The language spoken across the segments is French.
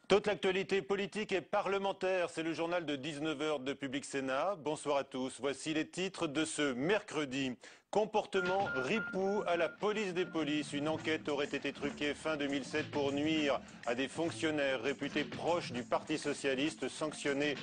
Toute l'actualité politique et parlementaire, c'est le journal de 19h de Public Sénat. Bonsoir à tous. Voici les titres de ce mercredi. Comportement ripou à la police des polices. Une enquête aurait été truquée fin 2007 pour nuire à des fonctionnaires réputés proches du Parti socialiste sanctionnés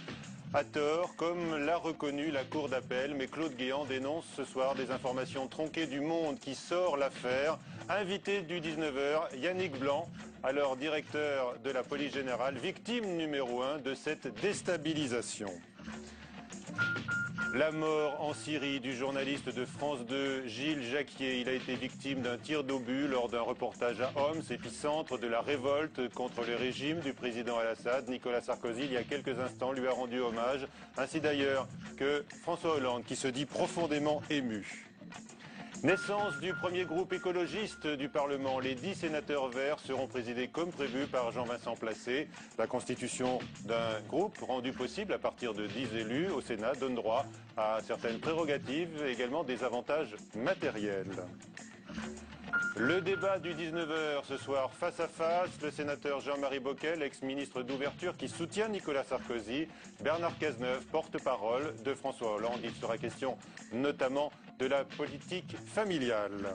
à tort, comme l'a reconnu la Cour d'appel. Mais Claude Guéant dénonce ce soir des informations tronquées du Monde qui sort l'affaire. Invité du 19h, Yannick Blanc, alors directeur de la police générale, victime numéro 1 de cette déstabilisation. La mort en Syrie du journaliste de France 2, Gilles Jacquier. Il a été victime d'un tir d'obus lors d'un reportage à Homs, épicentre de la révolte contre le régime du président Al-Assad. Nicolas Sarkozy, il y a quelques instants, lui a rendu hommage, ainsi d'ailleurs que François Hollande, qui se dit profondément ému. Naissance du premier groupe écologiste du Parlement. Les 10 sénateurs verts seront présidés comme prévu par Jean-Vincent Placé. La constitution d'un groupe rendu possible à partir de 10 élus au Sénat donne droit à certaines prérogatives et également des avantages matériels. Le débat du 19h ce soir, face à face, le sénateur Jean-Marie Bockel, ex-ministre d'ouverture qui soutient Nicolas Sarkozy, Bernard Cazeneuve, porte-parole de François Hollande. Il sera question notamment de la politique familiale.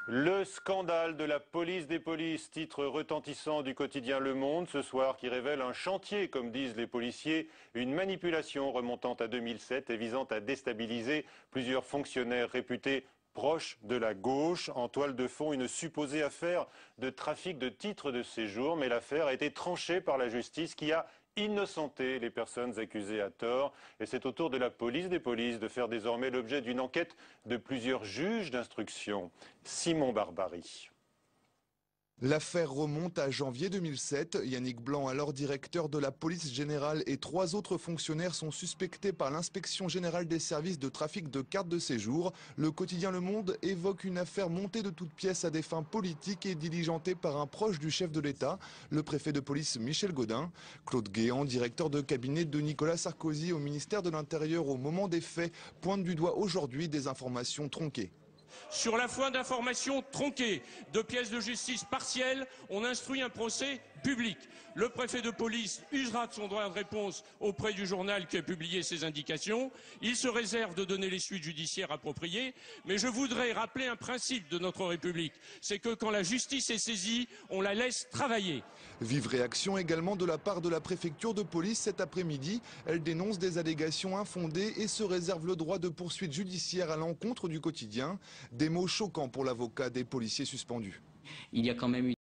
Le scandale de la police des polices, titre retentissant du quotidien Le Monde ce soir, qui révèle un chantier, comme disent les policiers, une manipulation remontant à 2007 et visant à déstabiliser plusieurs fonctionnaires réputés proche de la gauche. En toile de fond, une supposée affaire de trafic de titres de séjour, mais l'affaire a été tranchée par la justice qui a innocenté les personnes accusées à tort. Et c'est au tour de la police des polices de faire désormais l'objet d'une enquête de plusieurs juges d'instruction. Simon Barbarie. L'affaire remonte à janvier 2007. Yannick Blanc, alors directeur de la police générale, et 3 autres fonctionnaires sont suspectés par l'inspection générale des services de trafic de cartes de séjour. Le quotidien Le Monde évoque une affaire montée de toutes pièces à des fins politiques et diligentée par un proche du chef de l'État, le préfet de police Michel Gaudin. Claude Guéant, directeur de cabinet de Nicolas Sarkozy au ministère de l'Intérieur au moment des faits, pointe du doigt aujourd'hui des informations tronquées. Sur la foi d'informations tronquées, de pièces de justice partielles, on instruit un procès public. Le préfet de police usera de son droit de réponse auprès du journal qui a publié ces indications. Il se réserve de donner les suites judiciaires appropriées. Mais je voudrais rappeler un principe de notre République. C'est que quand la justice est saisie, on la laisse travailler. Vive réaction également de la part de la préfecture de police cet après-midi. Elle dénonce des allégations infondées et se réserve le droit de poursuite judiciaire à l'encontre du quotidien. Des mots choquants pour l'avocat des policiers suspendus. Il y a quand même eu